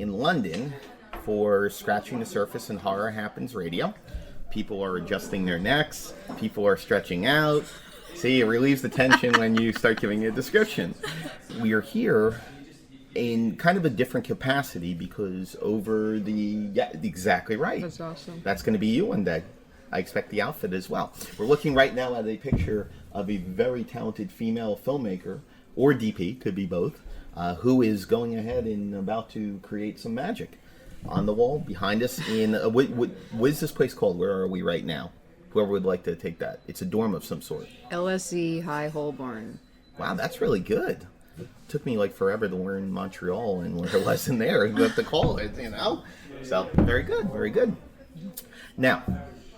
in London for Scratching the Surface and Horror Happens Radio. People are adjusting their necks. People are stretching out. See, it relieves the tension when you start giving a description. We are here in kind of a different capacity because over exactly right. That's awesome. That's going to be you one day. I expect the outfit as well. We're looking right now at a picture of a very talented female filmmaker, or DP, could be both, who is going ahead and about to create some magic on the wall behind us. What is this place called? Where are we right now? Whoever would like to take that. It's a dorm of some sort. LSE High Holborn. Wow, that's really good. It took me like forever to learn Montreal and learn a lesson there. You have to call it, you know? So, very good, very good. Now,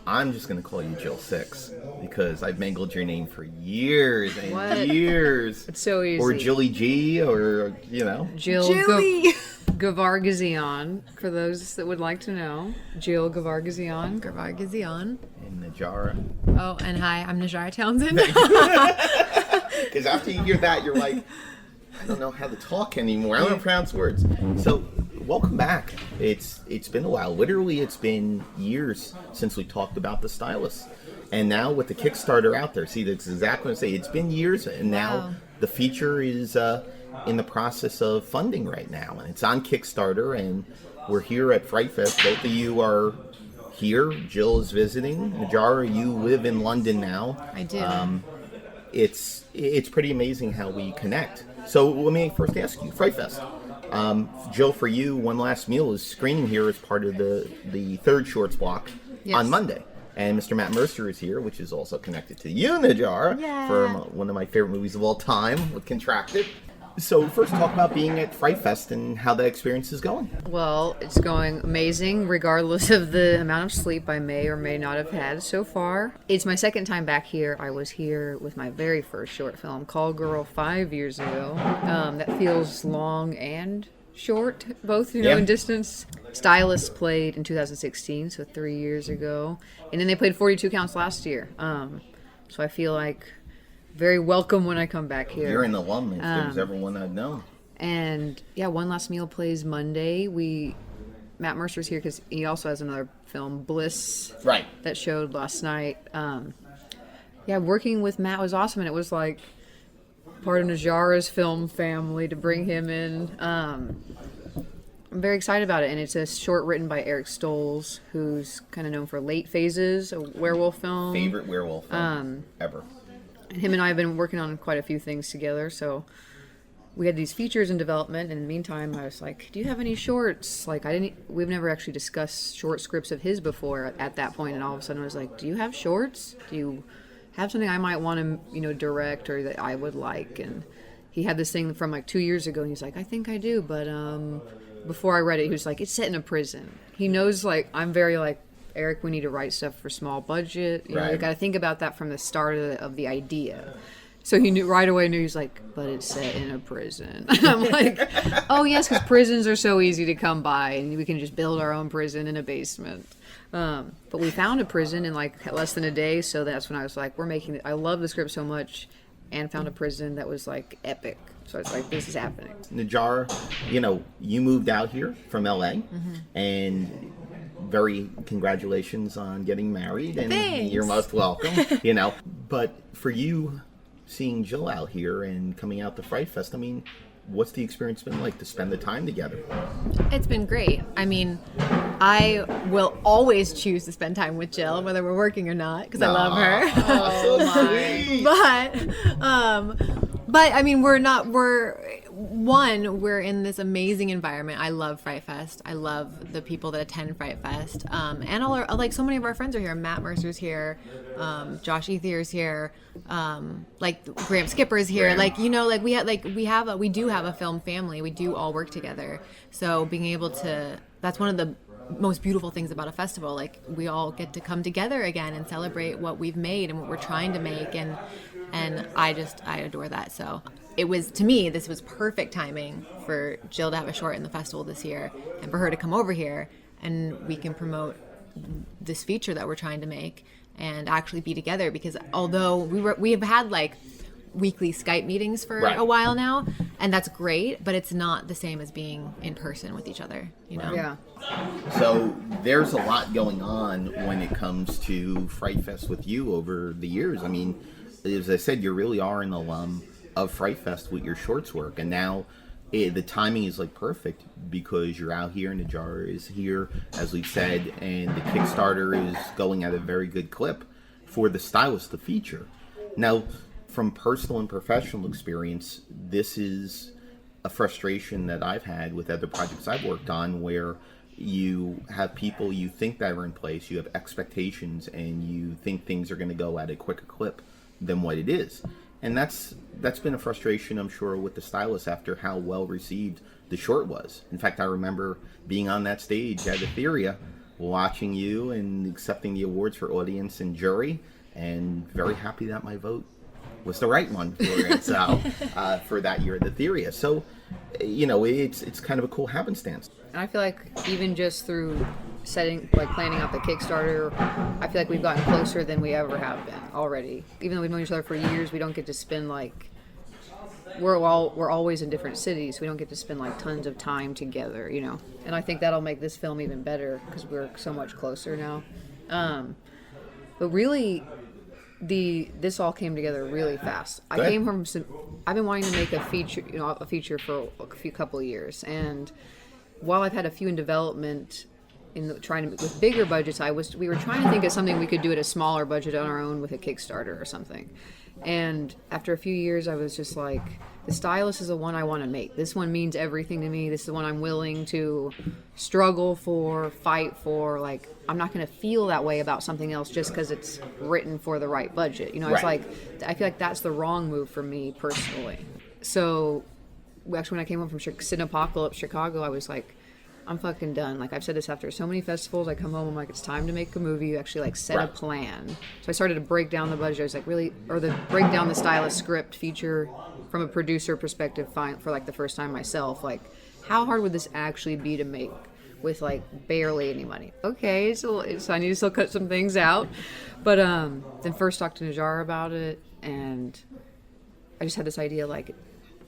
I'm just going to call you Jill Sixx because I've mangled your name for years and years. It's so easy. Or Jilly G, or, you know. Jilly Gavargazian, for those that would like to know. Jill Gavargazian. And Najarra. Oh, and hi, I'm Najarra Townsend. Because after you hear that, you're like, I don't know how to talk anymore. I don't pronounce words. So, welcome back. It's been a while. Literally, it's been years since we talked about the Stylist. And now with the Kickstarter out there, see, that's exactly what I say. It's been years, and now the feature is in the process of funding right now. And it's on Kickstarter, and we're here at Frightfest. Both of you are here. Jill is visiting. Najarra, you live in London now. I do. It's pretty amazing how we connect. So let me first ask you, Frightfest. Jill, for you, One Last Meal is screening here as part of the third shorts block on Monday. And Mr. Matt Mercer is here, which is also connected to you, Najarra, for one of my favorite movies of all time with Contracted. So first, talk about being at Frightfest and how that experience is going. Well, it's going amazing, regardless of the amount of sleep I may or may not have had so far. It's my second time back here. I was here with my very first short film, Call Girl, 5 years ago. That feels long and short, both, in distance. Stylist played in 2016, so 3 years ago. And then they played 42 Counts last year. So I feel like very welcome when I come back here. You're an alum, if there's ever one I'd know. And One Last Meal plays Monday. Matt Mercer's here because he also has another film, Bliss, that showed last night. Working with Matt was awesome, and it was like part of Najarra's film family to bring him in. I'm very excited about it, and it's a short written by Eric Stolz, who's kind of known for Late Phases, a werewolf film. Favorite werewolf film ever. And him and I have been working on quite a few things together, so we had these features in development, and in the meantime, I was like, do you have any shorts? Like, we've never actually discussed short scripts of his before at that point, and all of a sudden I was like, do you have shorts? Do you have something I might want to, direct or that I would like? And he had this thing from like 2 years ago, and he's like, I think I do, but before I read it, he was like, it's set in a prison. He knows, like, I'm very like, Eric, we need to write stuff for small budget. You know, you got to think about that from the start of the idea. So he knew right away. He's like, but it's set in a prison. I'm like, oh yes, because prisons are so easy to come by, and we can just build our own prison in a basement. But we found a prison in like less than a day, so that's when I was like, we're making it. I love the script so much, and found a prison that was like epic. So it's like, this is happening. Najarra, you moved out here from LA, and very congratulations on getting married, and Thanks. You're most welcome. But for you, seeing Jill out here and coming out to Frightfest, I mean, what's the experience been like to spend the time together? It's been great. I mean, I will always choose to spend time with Jill, whether we're working or not, because I love her. Oh, so sweet. But I mean, we're in this amazing environment. I love Frightfest. I love the people that attend Frightfest. And like so many of our friends are here. Matt Mercer's here. Josh Ethier's here. Like Graham Skipper's here. Graham. We do have a film family. We do all work together. So being able to, that's one of the most beautiful things about a festival. Like, we all get to come together again and celebrate what we've made and what we're trying to make. And I adore that. So to me, this was perfect timing for Jill to have a short in the festival this year, and for her to come over here, and we can promote this feature that we're trying to make and actually be together. Because although we have had like weekly Skype meetings for Right. a while now, and that's great, but it's not the same as being in person with each other, you know? Yeah. So there's a lot going on when it comes to Frightfest with you over the years. I mean, as I said, you really are an alum of Frightfest with your shorts work, and now the timing is like perfect because you're out here and Najarra is here, as we've said, and the Kickstarter is going at a very good clip for the Stylist, the feature. Now, from personal and professional experience, this is a frustration that I've had with other projects I've worked on where you have people you think that are in place, you have expectations, and you think things are going to go at a quicker clip than what it is. And that's been a frustration, I'm sure, with the Stylist after how well received the short was. In fact, I remember being on that stage at Etheria, watching you and accepting the awards for audience and jury, and very happy that my vote was the right one for it, for that year at Etheria. So, you know, it's kind of a cool happenstance. And I feel like even just through planning out the Kickstarter, I feel like we've gotten closer than we ever have been already. Even though we've known each other for years, we don't get to spend we're always in different cities. We don't get to spend tons of time together, you know. And I think that'll make this film even better because we're so much closer now. But really, this all came together really fast. Good. I've been wanting to make a feature for a couple of years, and while I've had a few in development, with bigger budgets, we were trying to think of something we could do at a smaller budget on our own with a Kickstarter or something. And after a few years, I was just like, the Stylist is the one I want to make. This one means everything to me. This is the one I'm willing to struggle for, fight for. Like, I'm not going to feel that way about something else just because it's written for the right budget. You know, it's Right. I feel like that's the wrong move for me personally. So, actually, when I came home from Cinepocalypse, Chicago, I was like, I'm fucking done. Like, I've said this after so many festivals. I come home, I'm like, it's time to make a movie. You actually set Right. a plan. So I started to break down the budget. I was like, break down the Stylist script feature from a producer perspective for the first time myself. Like, how hard would this actually be to make with barely any money? Okay, so I need to still cut some things out. But then first talked to Najarra about it, and I just had this idea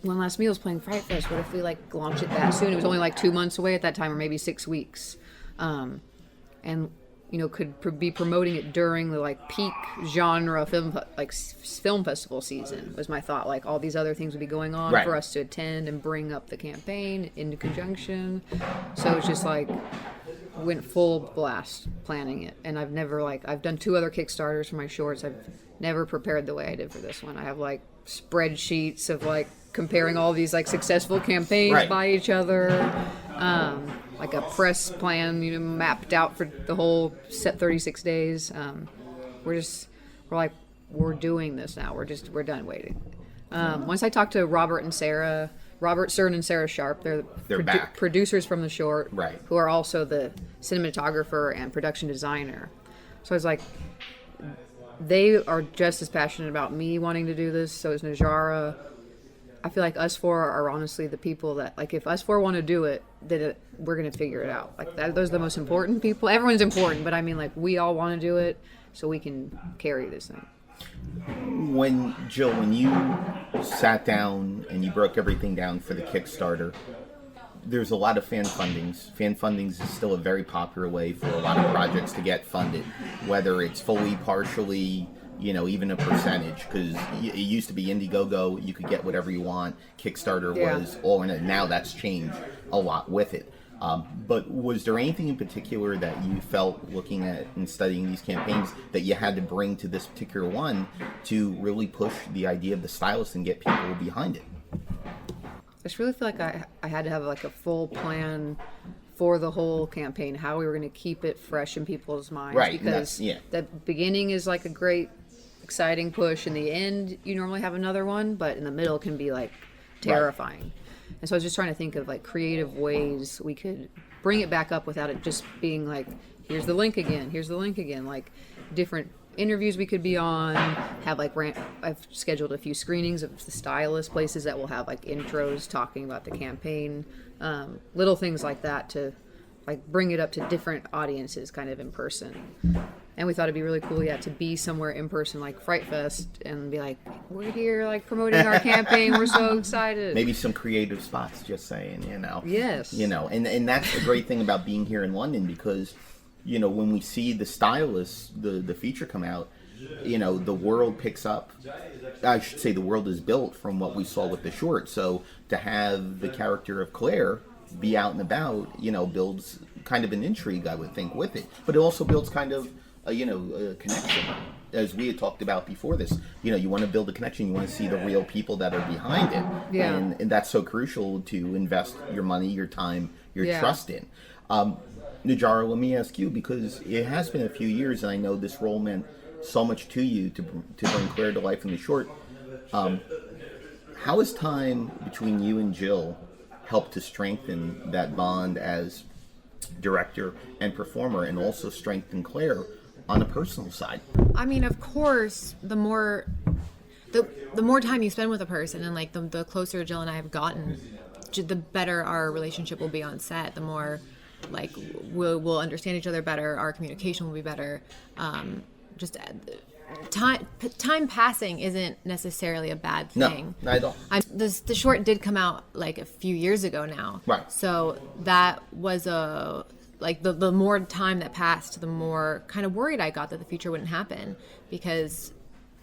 One Last Meal is playing Frightfest. What if we launch it that soon? It was only 2 months away at that time, or maybe 6 weeks, and could be promoting it during the peak genre film festival season. Was my thought. All these other things would be going on Right. for us to attend and bring up the campaign into conjunction. So it's just went full blast planning it, and I've never I've done 2 other Kickstarters for my shorts. I've never prepared the way I did for this one. I have spreadsheets of comparing all these successful campaigns Right. by each other, a press plan mapped out for the whole set 36 days. We're doing this now. We're done waiting. Once I talked to Robert Stern and Sarah Sharp, they're back. producers from the short, Right. who are also the cinematographer and production designer. So I was like, they are just as passionate about me wanting to do this. So is Najarra. I feel like us 4 are honestly the people that, if us 4 want to do it, then we're going to figure it out. Those are the most important people. Everyone's important, but I mean, we all want to do it so we can carry this thing. Jill, when you sat down and you broke everything down for the Kickstarter, there's a lot of fan fundings. Fan fundings is still a very popular way for a lot of projects to get funded, whether it's fully, partially, even a percentage, because it used to be Indiegogo, you could get whatever you want. Kickstarter was all in it. Now that's changed a lot with it. But was there anything in particular that you felt, looking at and studying these campaigns, that you had to bring to this particular one to really push the idea of the Stylist and get people behind it? I just really feel like I had to have a full plan for the whole campaign, how we were going to keep it fresh in people's minds. Right, Because the beginning is a great, exciting push. In the end, you normally have another one, but in the middle can be terrifying. Right. And so I was just trying to think of creative ways we could bring it back up without it just being here's the link again, different interviews we could be on, have I've scheduled a few screenings of the Stylist places that will have intros talking about the campaign, little things like that to like bring it up to different audiences kind of in person. And we thought it'd be really cool, to be somewhere in person like Frightfest and be like, we're here like promoting our campaign. We're so excited. Maybe some creative spots, just saying, Yes. And that's the great thing about being here in London, because, when we see the Stylist, the feature come out, the world picks up. I should say the world is built from what we saw with the short. So to have the character of Claire be out and about, builds kind of an intrigue, I would think, with it. But it also builds kind of a connection, as we had talked about before this. You want to build a connection. You want to see the real people that are behind it. Yeah. And that's so crucial to invest your money, your time, your trust in. Najarra, let me ask you, because it has been a few years, and I know this role meant so much to you to bring Claire to life in the short. How has time between you and Jill helped to strengthen that bond as director and performer, and also strengthen Claire on a personal side? I mean, of course, the more time you spend with a person, and like the closer Jill and I have gotten, the better our relationship will be on set. The more like we'll understand each other better. Our communication will be better. Time passing isn't necessarily a bad thing. No, not at all. The short did come out like a few years ago now. Right. So that was the more time that passed, the more kind of worried I got that the feature wouldn't happen, because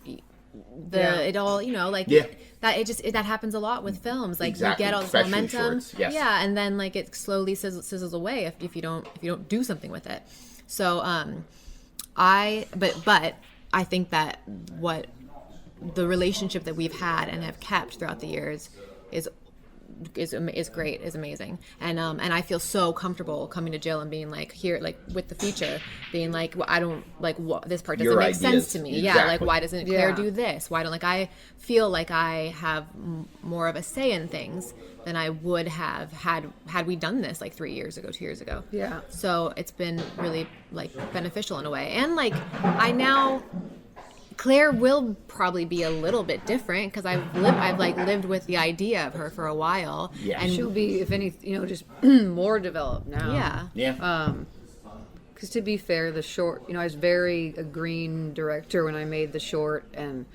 it all, that happens a lot with films. Like exactly. You get all this Especially momentum. shorts, yes. Yeah. And then like it slowly sizzles away if you don't do something with it. So, but I think that what the relationship that we've had and have kept throughout the years is great, is amazing, and I feel so comfortable coming to Jill and being like, here, like with the feature, being like, well, I don't like this part doesn't make sense to me. Exactly. Yeah, like why doesn't Claire do this? Why don't I feel like I have more of a say in things than I would have had we done this like 2 years ago. Yeah. So it's been really like beneficial in a way, and like Claire will probably be a little bit different because I've lived with the idea of her for a while. Yeah. And she'll be, if anything, just more developed now. Yeah. Yeah. Because to be fair, the short, I was very a green director when I made the short, and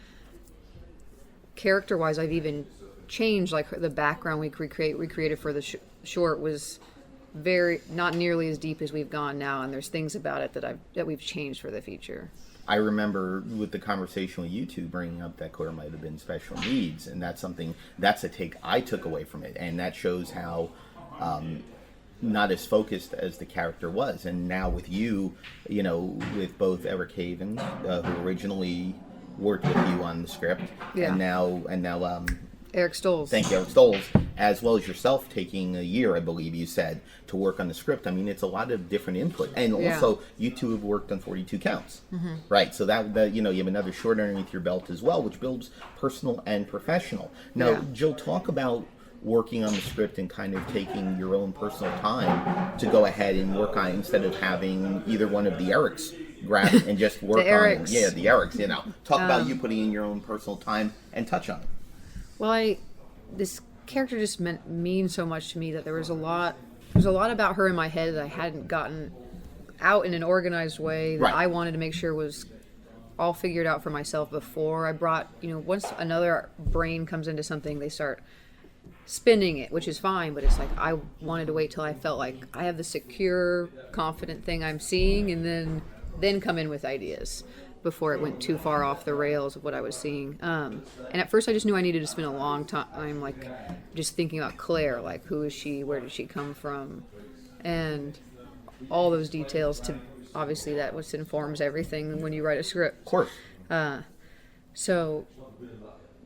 character-wise, I've even changed. Like the background we created for the short was very not nearly as deep as we've gone now, and there's things about it that we've changed for the feature. I remember with the conversation with you two bringing up that Claire might have been special needs, and that's a take I took away from it, and that shows how not as focused as the character was. And now with you, with both Eric Haven, who originally worked with you on the script, and now Eric Stoles. Thank you, Eric Stoles, as well as yourself taking a year, I believe you said, to work on the script. I mean, it's a lot of different input. And also, you two have worked on 42 Counts. Mm-hmm. Right, so that you have another short underneath your belt as well, which builds personal and professional. Now, Jill, talk about working on the script and kind of taking your own personal time to go ahead and work on it instead of having either one of the Erics grab it and just work on it. Yeah, the Erics, Talk about you putting in your own personal time and touch on it. Well, this character just means so much to me that there's a lot about her in my head that I hadn't gotten out in an organized way that I wanted to make sure was all figured out for myself before I brought, once another brain comes into something, they start spinning it, which is fine, but it's like I wanted to wait till I felt like I have the secure, confident thing I'm seeing, and then come in with ideas before it went too far off the rails of what I was seeing. And at first I just knew I needed to spend a long time like just thinking about Claire, like who is she, where did she come from, and all those details. To obviously that was informs everything when you write a script. Of course. So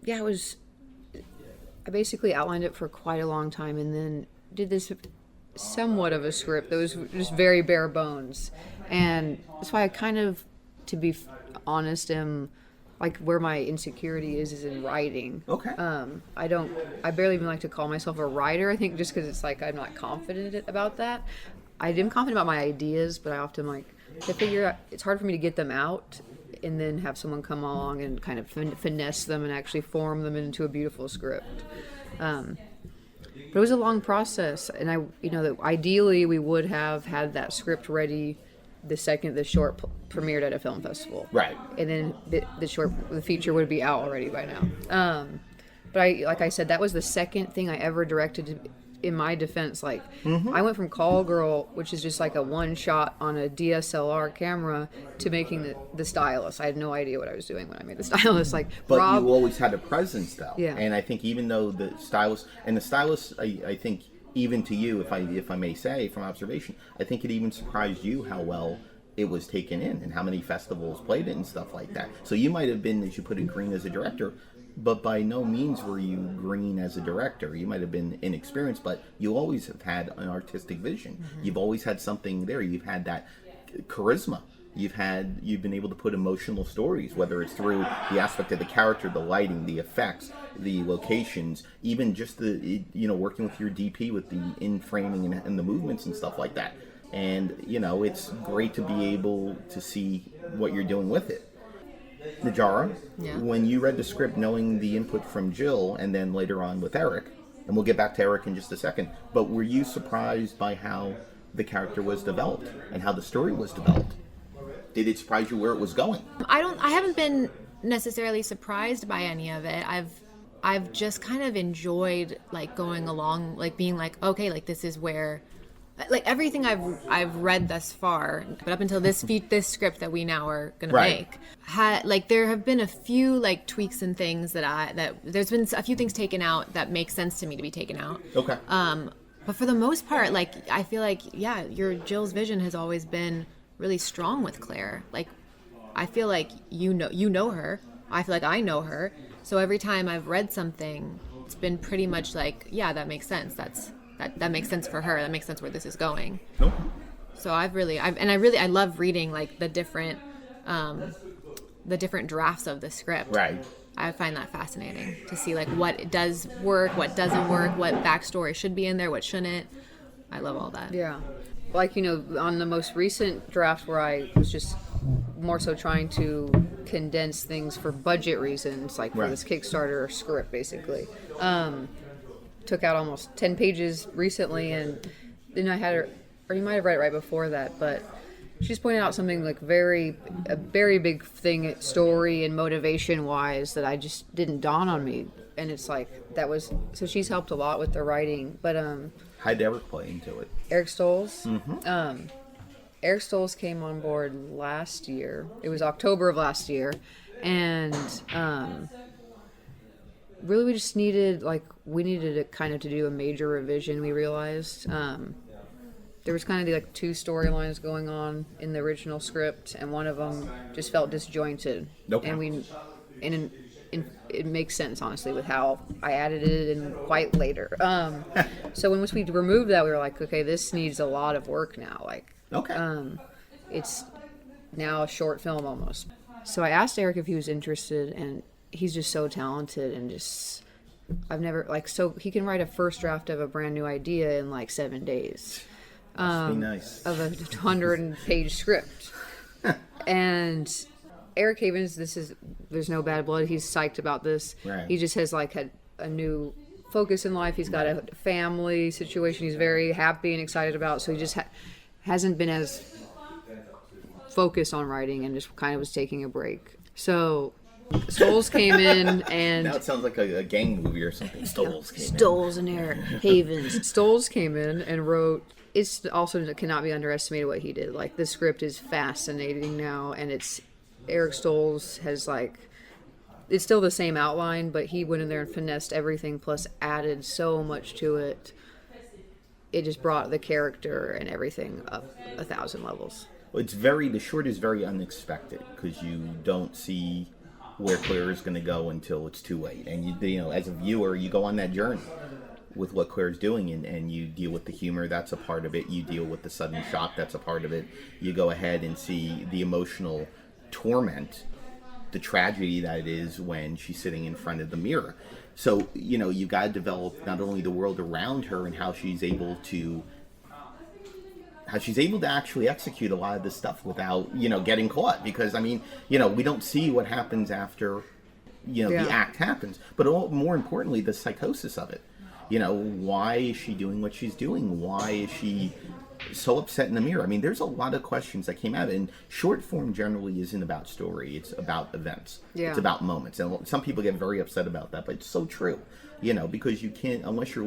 yeah, I basically outlined it for quite a long time, and then did this somewhat of a script that was just very bare bones, and that's why I kind of, to be honest, am like where my insecurity is in writing. Okay. I barely even like to call myself a writer. I think just because it's like I'm not confident about that. I am confident about my ideas, but I often like to figure out. It's hard for me to get them out and then have someone come along and kind of finesse them and actually form them into a beautiful script. But it was a long process, and ideally we would have had that script ready the second the short premiered at a film festival. Right. And then the feature would be out already by now. But like I said, that was the second thing I ever directed. In my defense, I went from Call Girl, which is just like a one shot on a DSLR camera, to making the Stylist. I had no idea what I was doing when I made the Stylist. But Rob, you always had a presence, though. Yeah. And I think even though the Stylist, I think even to you, if I may say from observation, I think it even surprised you how well it was taken in and how many festivals played it and stuff like that. So you might have been, as you put it, green as a director, but by no means were you green as a director. You might have been inexperienced, but you always have had an artistic vision. Mm-hmm. You've always had something there. You've had that charisma. You've been able to put emotional stories, whether it's through the aspect of the character, the lighting, the effects, the locations, even just working with your DP with the in-framing and the movements and stuff like that. And, it's great to be able to see what you're doing with it. Najarra, when you read the script, knowing the input from Jill, and then later on with Eric, and we'll get back to Eric in just a second, but were you surprised by how the character was developed and how the story was developed? Did it surprise you where it was going? I haven't been necessarily surprised by any of it. I've just kind of enjoyed going along, being okay, this is where everything I've read thus far, but up until this script that we now are gonna make, there have been a few tweaks and things that there's been a few things taken out that make sense to me to be taken out. Okay. But for the most part, I feel your Jill's vision has always been really strong with Claire. I feel like you know her. I feel like I know her. So every time I've read something, it's been pretty much that makes sense. That makes sense for her. That makes sense where this is going. Nope. So I love reading the different drafts of the script. Right. I find that fascinating to see what does work, what doesn't work, what backstory should be in there, what shouldn't. I love all that. Yeah. On the most recent draft where I was just more so trying to condense things for budget reasons, for this Kickstarter script, basically. Took out almost 10 pages recently, and then I had her, or you might have read it right before that, but she's pointed out something a very big thing, story and motivation wise, that I just didn't dawn on me, and it's so she's helped a lot with the writing, but how'd Eric play into it? Eric Stolz. Mm-hmm. Eric Stolz came on board last year. It was October of last year, and really we just needed to do a major revision. We realized there was kind of two storylines going on in the original script, and one of them just felt disjointed. Okay. And it makes sense, honestly, with how I added it in quite later. So once we removed that, we were okay, this needs a lot of work now. Okay. It's now a short film almost. So I asked Eric if he was interested, and he's just so talented, and just I've never so he can write a first draft of a brand new idea in 7 days. Must be nice. Of a 100-page script. And Eric Havens, there's no bad blood. He's psyched about this. Right. He just has had a new focus in life. He's got a family situation he's very happy and excited about. So he just hasn't been as focused on writing, and just kind of was taking a break. So Stolz came in, and now it sounds like a gang movie or something. Stolz and Eric Havens. Stolz came in and wrote. It's also cannot be underestimated what he did. The script is fascinating now, and it's Eric Stolz has it's still the same outline, but he went in there and finessed everything, plus added so much to it. It just brought the character and everything up 1,000 levels. Well, the short is very unexpected, because you don't see where Claire is going to go until it's too late, and you as a viewer, you go on that journey with what Claire's doing, and you deal with the humor, that's a part of it. You deal with the sudden shock, that's a part of it. You go ahead and see the emotional torment, the tragedy that it is when she's sitting in front of the mirror. So, you got to develop not only the world around her and how she's able to actually execute a lot of this stuff without, getting caught. Because, we don't see what happens after, the act happens. But more importantly, the psychosis of it. You know, why is she doing what she's doing? Why is she so upset in the mirror? I mean, there's a lot of questions that came out, and short form generally isn't about story. It's about events. Yeah. It's about moments. And some people get very upset about that, but it's so true, you know, because you can't, unless you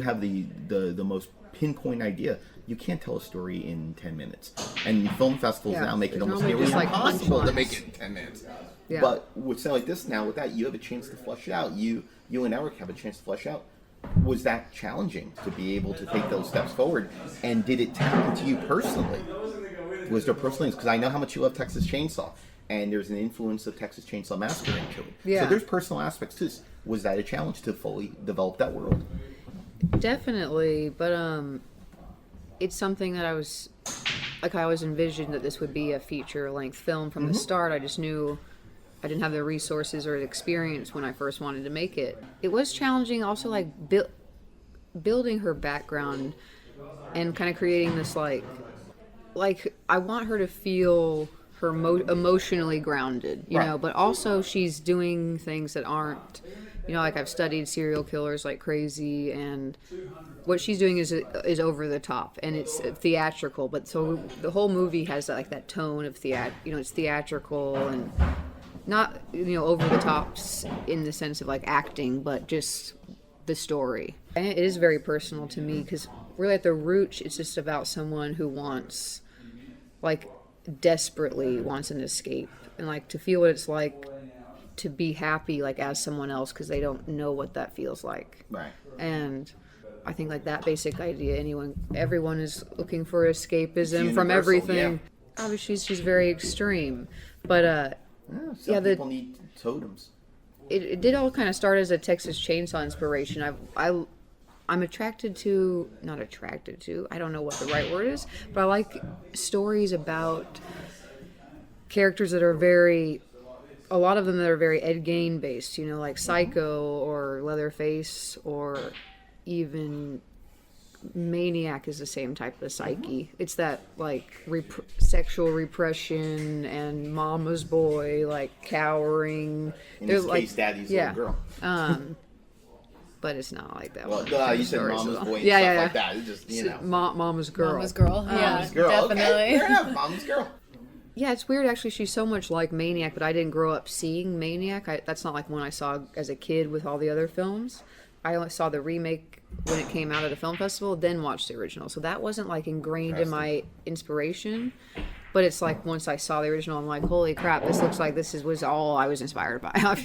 have the most pinpoint idea, you can't tell a story in 10 minutes. And film festivals now make it almost nearly impossible to make it in 10 minutes. Yeah. But with something like this now, with that, you have a chance to flesh it out. You and Eric have a chance to flesh out. Was that challenging to be able to take those steps forward? And did it tap into you personally? Was there personal things? Because I know how much you love Texas Chainsaw, and there's an influence of Texas Chainsaw Massacre into it. Yeah. So there's personal aspects to this. Was that a challenge to fully develop that world? Definitely, but it's something that I always envisioned that this would be a feature-length film from the start. I just knew I didn't have the resources or the experience when I first wanted to make it. It was challenging also, like, building her background and kind of creating this, like I want her to feel her emotionally grounded, you know, but also she's doing things that aren't, you know, like I've studied serial killers like crazy, and what she's doing is over the top and it's theatrical. But so the whole movie has like that tone of it's theatrical and not, you know, over the tops in the sense of like acting, but just the story. And it is very personal to me because really at the root, it's just about someone who wants, like, desperately wants an escape and like to feel what it's like to be happy, like, as someone else, because they don't know what that feels like. Right. And I think like that basic idea, everyone is looking for escapism from universal, everything. yeah. Obviously she's very extreme, but Some people need totems. it did all kind of start as a Texas Chainsaw inspiration. I'm attracted to, not attracted to, I don't know what the right word is, but I like stories about characters that are a lot of them that are very Ed Gein based, you know, like Psycho or Leatherface, or even Maniac is the same type of psyche. It's that like sexual repression and mama's boy, like cowering. In this case, daddy's little girl. But it's not like that. Well, one. you said mama's boy and yeah, stuff yeah. like that. It's just, you know. Mama's girl. Mama's girl. Mama's girl. Definitely. Okay, fair enough. Mama's girl. Yeah, it's weird actually. She's so much like Maniac, but I didn't grow up seeing Maniac. That's not like one I saw as a kid with all the other films. I only saw the remake when it came out at a film festival, then watched the original. So that wasn't like ingrained in my inspiration. But it's like once I saw the original, I'm like, holy crap, this looks like was all I was inspired by.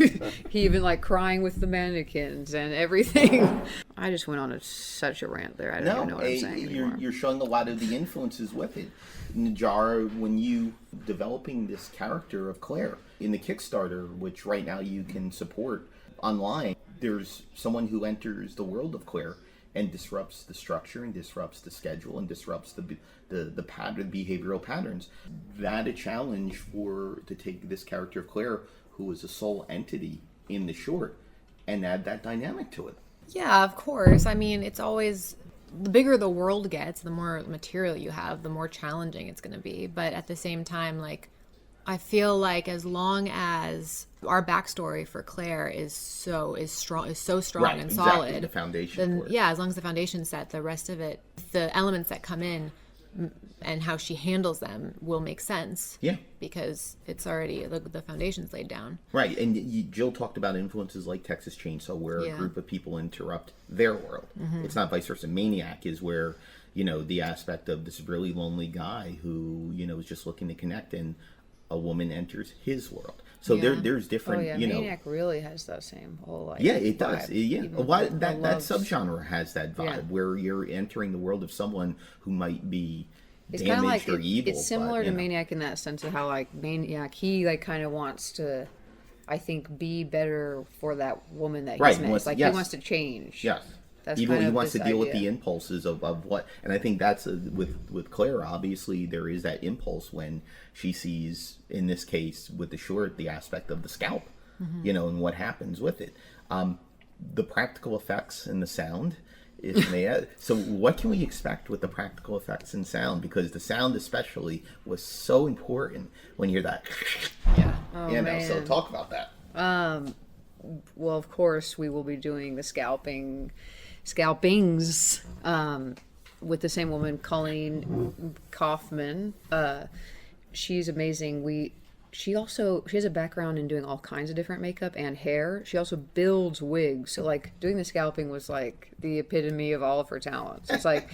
He even like crying with the mannequins and everything. I just went on such a rant there. I don't even know what I'm saying anymore. You're showing a lot of the influences with it. Najarra, when you developing this character of Claire in the Kickstarter, which right now you can support online, there's someone who enters the world of Claire and disrupts the structure and disrupts the schedule and disrupts the behavioral patterns. That a challenge to take this character of Claire, who is a sole entity in the short, and add that dynamic to it. Yeah, of course. I mean, it's always, the bigger the world gets, the more material you have, the more challenging it's going to be. But at the same time, like, I feel like as long as our backstory for Claire is so strong and solid, the foundation. Then yeah, as long as the foundation's set, the rest of it, the elements that come in and how she handles them will make sense. Yeah, because it's already the foundation's laid down. Right, and Jill talked about influences like Texas Chainsaw, where a group of people interrupt their world. Mm-hmm. It's not vice versa. Maniac is where, you know, the aspect of this really lonely guy who, you know, is just looking to connect, and a woman enters his world. So there's different, you know. Maniac really has that same whole, like, yeah, it does. Vibe. That subgenre has that vibe where you're entering the world of someone who might be damaged or evil. It's similar to Maniac in that sense of how, like, Maniac, he like kind of wants to, I think, be better for that woman that he's met. Like, he wants to change. Yes. That's even he wants to deal with the impulses of what, and I think that's with Claire. Obviously, there is that impulse when she sees, in this case with the short, the aspect of the scalp, you know, and what happens with it. The practical effects and the sound is so what can we expect with the practical effects and sound? Because the sound especially was so important when you're that. Oh, you know, man. so talk about that. well, of course, we will be doing the scalpings with the same woman, Colleen Kaufman. She's amazing. She has a background in doing all kinds of different makeup and hair. She also builds wigs. So like doing the scalping was like the epitome of all of her talents. It's like,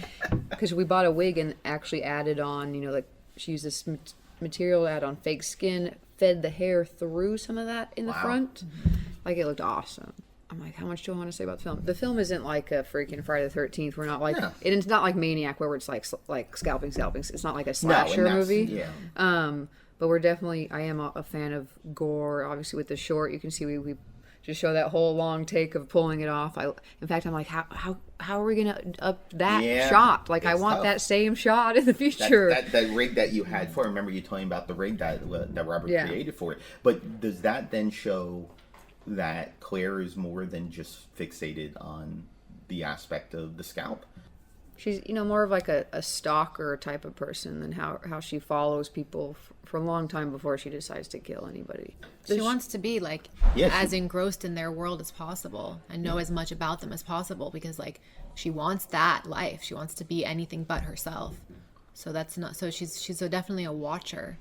because we bought a wig and actually added on, like she used this material to add on fake skin, fed the hair through some of that in the front. Like it looked awesome. I'm like, how much do I want to say about the film? The film isn't like a freaking Friday the 13th. We're not like, it's not like Maniac where it's like scalping. It's not like a slasher movie. Yeah. But we're definitely, I am a fan of gore. Obviously, with the short, you can see we just show that whole long take of pulling it off. In fact, I'm like, how are we gonna up that shot? Like, I want tough. That same shot in the future. That rig that you had for. I remember you telling about the rig that Robert created for it. But does that then show that Claire is more than just fixated on the aspect of the scalp? She's, more of like a stalker type of person than how she follows people for a long time before she decides to kill anybody. She wants to be like as engrossed in their world as possible and know as much about them as possible because like she wants that life. She wants to be anything but herself. So that's not. So she's definitely a watcher.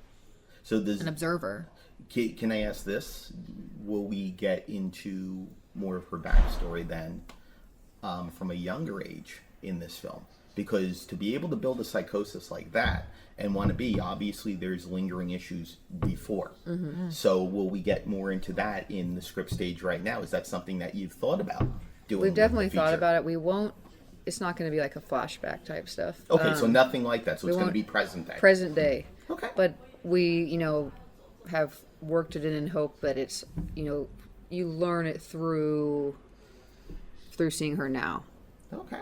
So an observer. Can I ask this? Will we get into more of her backstory then from a younger age in this film? Because to be able to build a psychosis like that and want to be, obviously there's lingering issues before. Mm-hmm. So will we get more into that in the script stage right now? Is that something that you've thought about doing? We've definitely thought about it. We won't, it's not going to be like a flashback type stuff. Okay, so nothing like that. So it's going to be present day. Present day. Okay. But we, have worked it in and hope that it's, you learn it through seeing her now. Okay.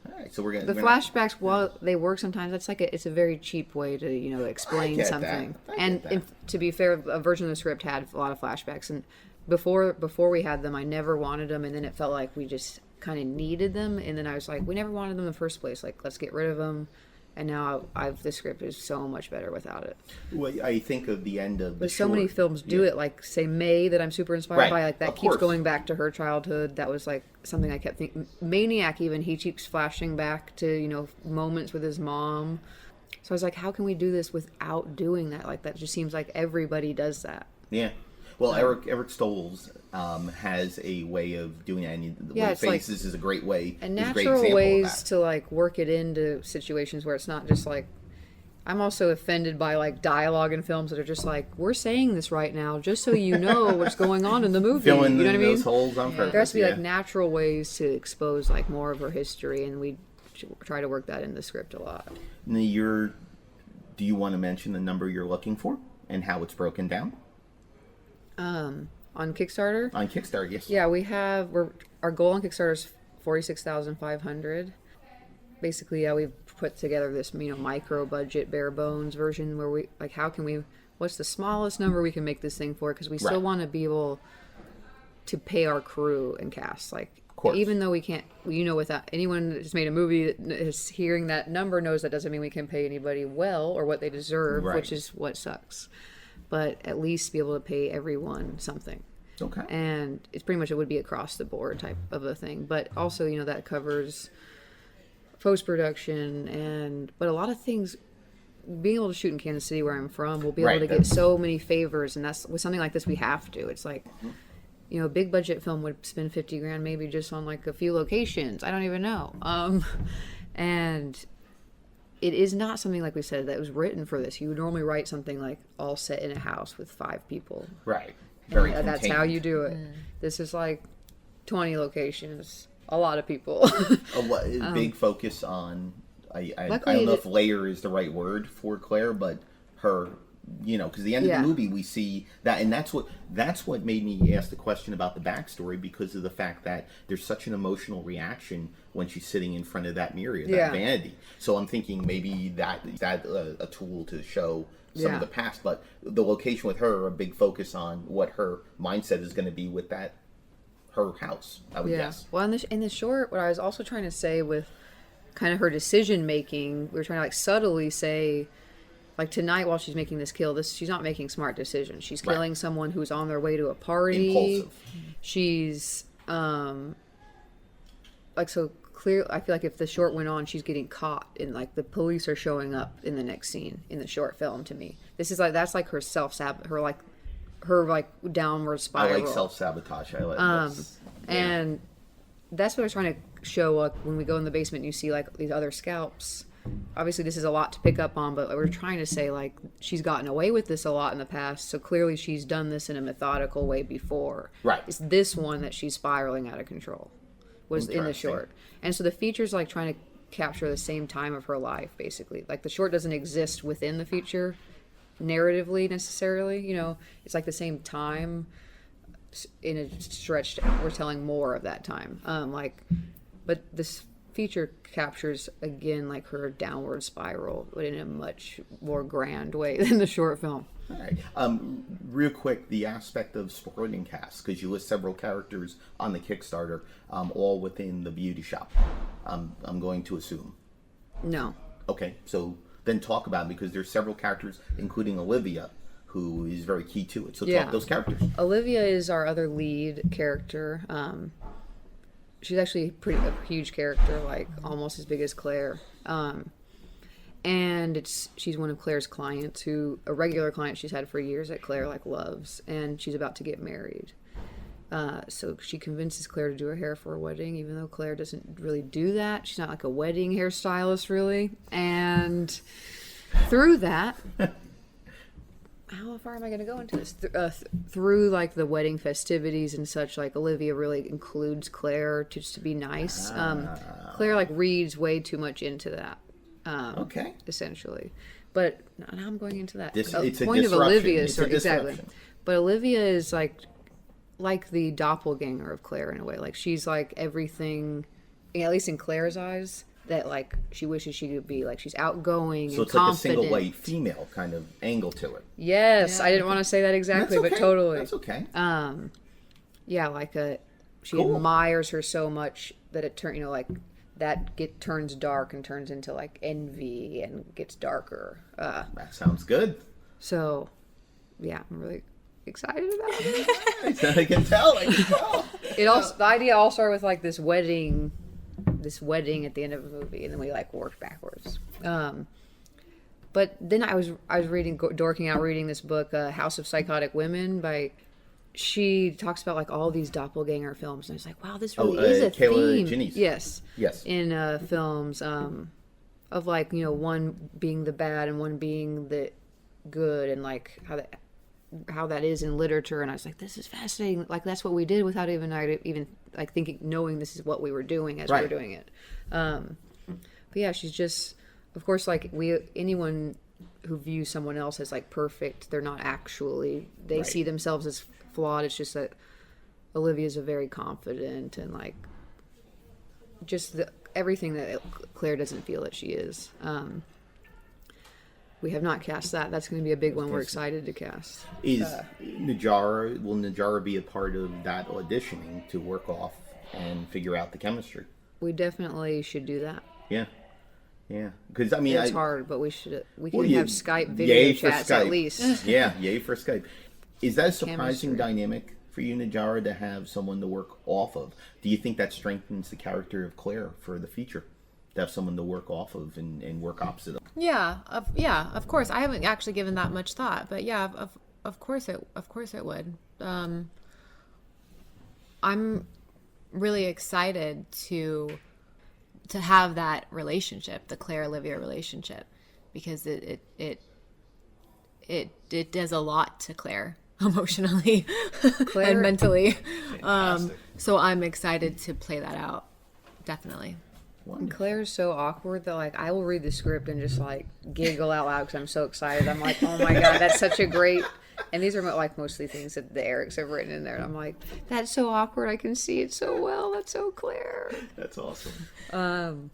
All right, so we're gonna flashbacks. While they work sometimes, it's a very cheap way to explain something. And to be fair, a version of the script had a lot of flashbacks, and before we had them, I never wanted them, and then it felt like we just kind of needed them, and then I was like, we never wanted them in the first place. Like, let's get rid of them. And now the script is so much better without it. Well, I think of the end of. But so many films do it, like say May, that I'm super inspired by. Like that keeps going back to her childhood. That was like something I kept thinking. Maniac, even he keeps flashing back to moments with his mom. So I was like, how can we do this without doing that? Like that just seems like everybody does that. Yeah. Well, Eric Stoltz has a way of doing that. And the way Faces is a great way. And natural ways to like work it into situations where it's not just like. I'm also offended by like dialogue in films that are just like, we're saying this right now just so you know what's going on in the movie. Filling you know what I mean? Those holes on purpose. There has to be like natural ways to expose like more of her history, and we try to work that in the script a lot. Now, do you want to mention the number you're looking for and how it's broken down? On Kickstarter? On Kickstarter, yes. Yeah, our goal on Kickstarter is $46,500. Basically, we've put together this, micro budget, bare bones version where we like, what's the smallest number we can make this thing for? Because we still want to be able to pay our crew and cast. Like, even though we can't, without anyone that's made a movie that is hearing that number knows that doesn't mean we can pay anybody well or what they deserve, which is what sucks. But at least be able to pay everyone something. Okay. And it's pretty much, it would be across the board type of a thing. But also, that covers post-production but a lot of things. Being able to shoot in Kansas City, where I'm from, we'll be able to get so many favors, and that's with something like this we have to. It's like, a big budget film would spend $50,000 maybe just on like a few locations. I don't even know. And it is not something, like we said, that was written for this. You would normally write something like all set in a house with 5 people. Right. Very contained. That's how you do it. This is like 20 locations, a lot of people. A big focus on, I don't know if layer is the right word for Claire, but her, because the end of the movie we see that, and that's what made me ask the question about the backstory, because of the fact that there's such an emotional reaction when she's sitting in front of that mirror, that vanity. So I'm thinking maybe that a tool to show some of the past, but the location with her, a big focus on what her mindset is going to be with that, her house, I would guess. Well, in the short, what I was also trying to say with kind of her decision making, we were trying to like subtly say, like tonight while she's making this kill, she's not making smart decisions. She's Right. killing someone who's on their way to a party. Impulsive. She's like, so clear. I feel like if the short went on, she's getting caught, and like the police are showing up in the next scene in the short film. To me, this is like, that's like her her downward I spiral. like self-sabotage. I like And that's what I was trying to show. Like when we go in the basement, and you see like these other scalps. Obviously, this is a lot to pick up on, but we're trying to say like she's gotten away with this a lot in the past. So clearly, she's done this in a methodical way before. Right. It's this one that she's spiraling out of control. Was in the Interesting. short, and so the feature's like trying to capture the same time of her life, basically. Like the short doesn't exist within the feature narratively necessarily. You know, it's like the same time in a stretch. We're telling more of that time. But this feature captures again like her downward spiral, but in a much more grand way than the short film. All right. Real quick, the aspect of supporting cast, because you list several characters on the Kickstarter, all within the beauty shop. I'm going to assume. No. Okay, so then talk about it, because there's several characters, including Olivia, who is very key to it. So talk those characters. Olivia is our other lead character. She's actually a huge character, like almost as big as Claire. And she's one of Claire's clients, a regular client she's had for years that Claire like loves, and she's about to get married. So she convinces Claire to do her hair for a wedding, even though Claire doesn't really do that. She's not like a wedding hairstylist, really. And through that, how far am I going to go into this? Through like the wedding festivities and such, like Olivia really includes Claire just to be nice. Claire like reads way too much into that. Okay. Essentially, but now I'm going into that. It's a point disruption. of Olivia is It's a exactly, disruption. but Olivia is like the doppelganger of Claire in a way. Like she's like everything, at least in Claire's eyes, that like she wishes she could be. Like she's outgoing So and it's like a confident. single white female kind of angle to it. Yes, I didn't want to say that exactly, That's okay. but totally. That's okay. Yeah, like she Cool. admires her so much that it turns dark and turns into like envy and gets darker. That sounds good. So, yeah, I'm really excited about it. I can tell. The idea all started with like this wedding at the end of a movie, and then we like worked backwards. But then I was dorking out reading this book, House of Psychotic Women she talks about like all these doppelganger films, and I was like, wow, this really is a Kayla theme. Jennings. Yes. in Films of like, you know, one being the bad and one being the good, and like how that is in literature. And I was like, this is fascinating. Like that's what we did without even like knowing this is what we were doing as we were doing it. But yeah, she's just, of course, like anyone who views someone else as like perfect, they're not actually. They see themselves as flawed. It's just that Olivia's a very confident and like just everything that Claire doesn't feel that she is. We have not cast that. That's going to be a big one. We're excited to cast. Will Najarra be a part of that auditioning to work off and figure out the chemistry? We definitely should do that. Yeah. Because I mean, It's hard, but we can Well, have Skype video chats at least. Yay for Skype. Is that a surprising Chemistry. dynamic for you, Najarra, to have someone to work off of? Do you think that strengthens the character of Claire for the feature? To have someone to work off of and work opposite of? Yeah, of course. I haven't actually given that much thought, but yeah, of course it would. I'm really excited to have that relationship, the Claire Olivia relationship, because it does a lot to Claire emotionally and mentally. So I'm excited to play that out. Definitely. And Claire's so awkward that like I will read the script and just like giggle out loud because I'm so excited. I'm like, oh my god, that's such a great. And these are like mostly things that the Erics have written in there, and I'm like, that's so awkward. I can see it so well. That's so Claire. That's awesome. I've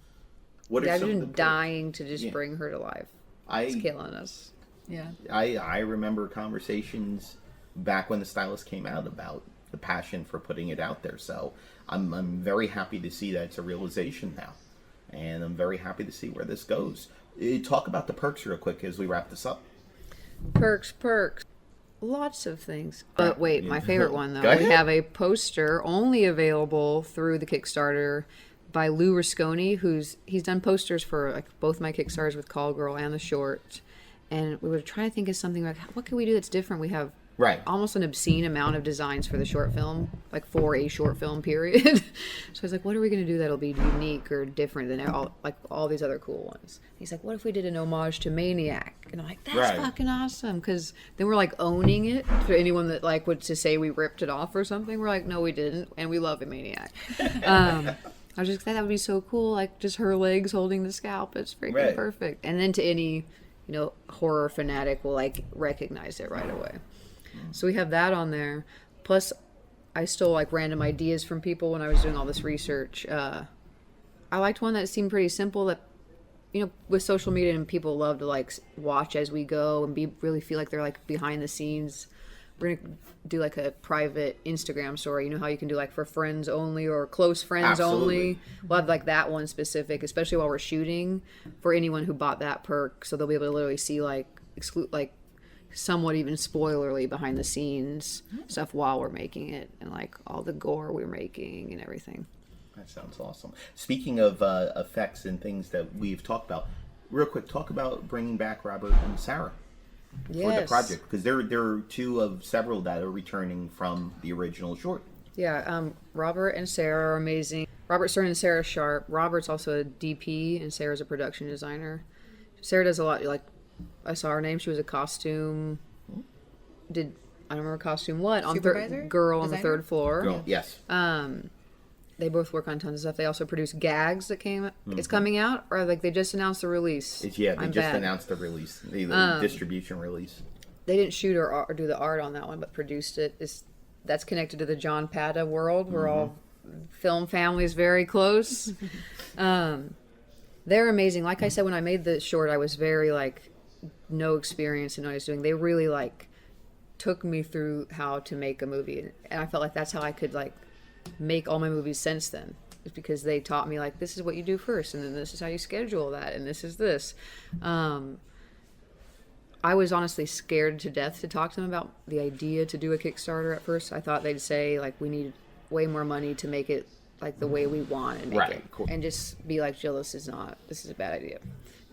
been dying to just bring her to life. It's killing us. Yeah. I remember conversations back when the Stylist came out about the passion for putting it out there. So I'm very happy to see that it's a realization now, and I'm very happy to see where this goes. Talk about the perks real quick as we wrap this up. Perks. Lots of things. But wait, my favorite one, Go though. We ahead. have a poster only available through the Kickstarter by Lou Rasconi, he's done posters for like both my Kickstarters with Call Girl and the short. And we were trying to think of something like, what can we do that's different? We have almost an obscene amount of designs for the short film, like for a short film period. So I was like, what are we going to do that'll be unique or different than all these other cool ones? He's like, what if we did an homage to Maniac? And I'm like, that's fucking awesome. Because then we're like owning it for anyone that like would to say we ripped it off or something. We're like, no, we didn't. And we love a Maniac. I was just like, that would be so cool. Like just her legs holding the scalp. It's freaking perfect. And then to any, horror fanatic will like recognize it right away. So we have that on there. Plus, I stole like random ideas from people when I was doing all this research. I liked one that seemed pretty simple that, with social media and people love to like watch as we go and really feel like they're like behind the scenes. We're going to do like a private Instagram story. You know how you can do like for friends only or close friends only? We'll have like that one specific, especially while we're shooting, for anyone who bought that perk. So they'll be able to literally see like somewhat even spoilerly behind the scenes stuff while we're making it and like all the gore we're making and everything. That sounds awesome. Speaking of effects and things that we've talked about, real quick, talk about bringing back Robert and Sarah for the project, because there are two of several that are returning from the original short. Yeah, Robert and Sarah are amazing. Robert Stern and Sarah Sharp. Robert's also a DP and Sarah's a production designer. Sarah does a lot, like I saw her name. She was a costume. I don't remember costume what on girl on the third floor. Girl, yes. They both work on tons of stuff. They also produce Gags that it's coming out, or like they just announced the release. They announced the release, the distribution release. They didn't shoot or do the art on that one, but produced it. That's connected to the John Pata world. We're all film families, very close. They're amazing. Like I said, when I made the short, I was very like no experience in what I was doing. They really like took me through how to make a movie, and I felt like that's how I could like make all my movies since then. It's because they taught me like this is what you do first, and then this is how you schedule that, and this is this. I was honestly scared to death to talk to them about the idea to do a Kickstarter at first. I thought they'd say like we need way more money to make it like the way we want and make it, cool. And just be like, Jill, this is a bad idea.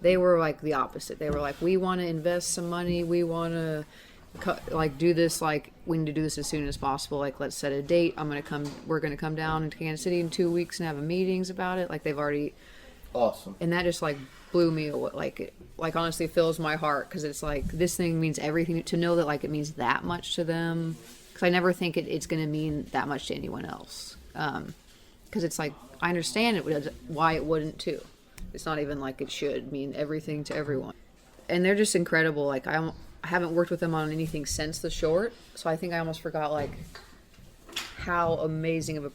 They were like the opposite. They were like, we want to invest some money, we want to like do this, like we need to do this as soon as possible, like let's set a date, we're gonna come down into Kansas City in 2 weeks and have meetings about it. Like they've already awesome, and that just like blew me away. Like honestly fills my heart, because it's like this thing means everything to know that like it means that much to them, because I never think it's gonna mean that much to anyone else, because it's like I understand why it wouldn't too. It's not even like it should mean everything to everyone, and they're just incredible. Like I haven't worked with them on anything since the short, so I think I almost forgot like how amazing of a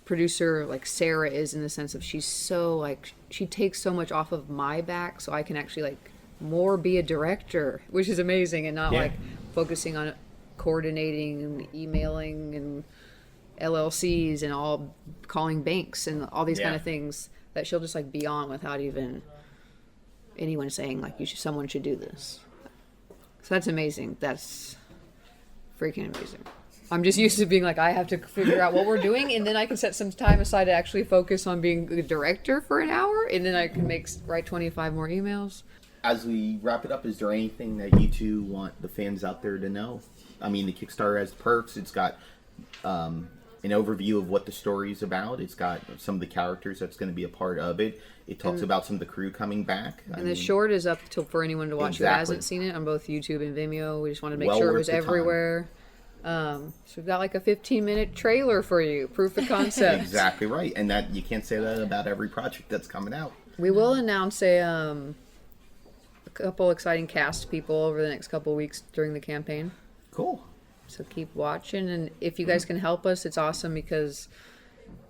producer like Sarah is, in the sense of she's so like she takes so much off of my back, so I can actually like more be a director, which is amazing, and not like focusing on coordinating and emailing and LLCs and all calling banks and all these kind of things that she'll just like be on without even anyone saying like someone should do this. So that's amazing. That's freaking amazing. I'm just used to being like, I have to figure out what we're doing, and then I can set some time aside to actually focus on being a director for an hour, and then I can write 25 more emails. As we wrap it up, is there anything that you two want the fans out there to know? I mean, the Kickstarter has perks. It's got an overview of what the story is about. It's got some of the characters that's going to be a part of it. It talks about some of the crew coming back. The short is up for anyone to watch who hasn't seen it on both YouTube and Vimeo. We just wanted to make sure it was everywhere. So we've got like a 15-minute trailer for you, proof of concept. Exactly right, and that you can't say that about every project that's coming out. We will announce a couple exciting cast people over the next couple weeks during the campaign. Cool. So keep watching, and if you guys can help us, it's awesome, because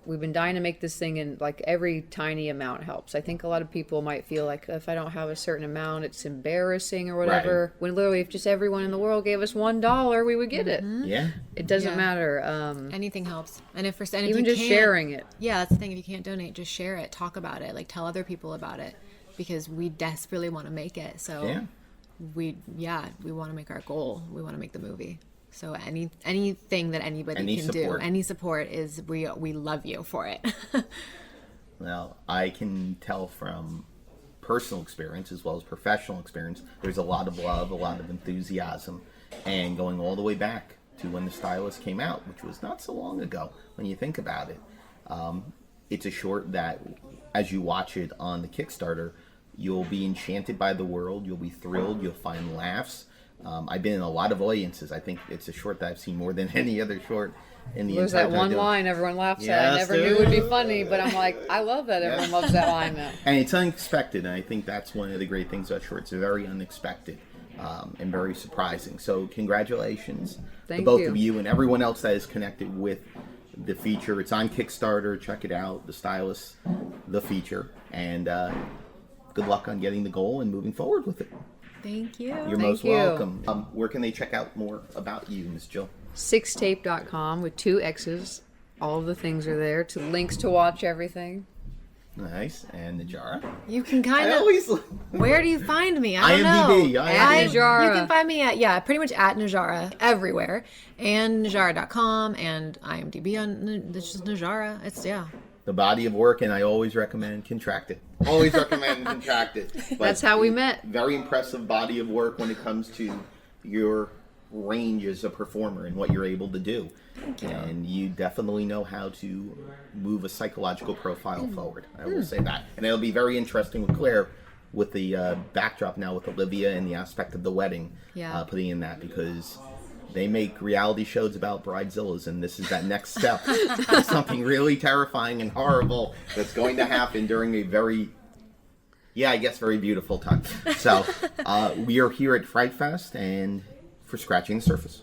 we've been dying to make this thing, and like every tiny amount helps. I think a lot of people might feel like if I don't have a certain amount, it's embarrassing or whatever. When literally, if just everyone in the world gave us $1, we would get it. Yeah, it doesn't matter. Anything helps, and if even just sharing it. Yeah, that's the thing. If you can't donate, just share it. Talk about it. Like tell other people about it. because we desperately want to make it. So we want to make our goal. We want to make the movie. So anything that anybody can do, any support is, we love you for it. Well, I can tell from personal experience as well as professional experience, there's a lot of love, a lot of enthusiasm, and going all the way back to when the Stylist came out, which was not so long ago when you think about it. It's a short that, as you watch it on the Kickstarter, you'll be enchanted by the world, you'll be thrilled, you'll find laughs. I've been in a lot of audiences. I think it's a short that I've seen more than any other short in the There's entire that one time. line everyone laughs at. I never knew it would be funny, but I'm like, I love that everyone loves that line now. And it's unexpected, and I think that's one of the great things about shorts. They're very unexpected and very surprising. So congratulations to both of you and everyone else that is connected with the feature. It's on Kickstarter. Check it out, The Stylist, the feature. And good luck on getting the goal and moving forward with it. Thank you. You're most welcome. Where can they check out more about you, Ms. Jill? Sixxtape.com with 2 X's. All of the things are there. To links to watch everything. Nice. And Najarra? You can kind of... Where do you find me? I don't IMDb. know. Najarra. You can find me at, pretty much at Najarra everywhere. And Najarra.com and IMDb on it's just Najarra. It's, The body of work, and I always recommend Contracted. Always recommend Contracted. But that's how we met. Very impressive body of work when it comes to your range as a performer and what you're able to do. Thank you. And you definitely know how to move a psychological profile forward. I will say that. And it'll be very interesting with Claire, with the backdrop now with Olivia and the aspect of the wedding, putting in that, because they make reality shows about bridezillas, and this is that next step. Something really terrifying and horrible that's going to happen during a very, very beautiful time. So we are here at Frightfest and for Scratching the Surface.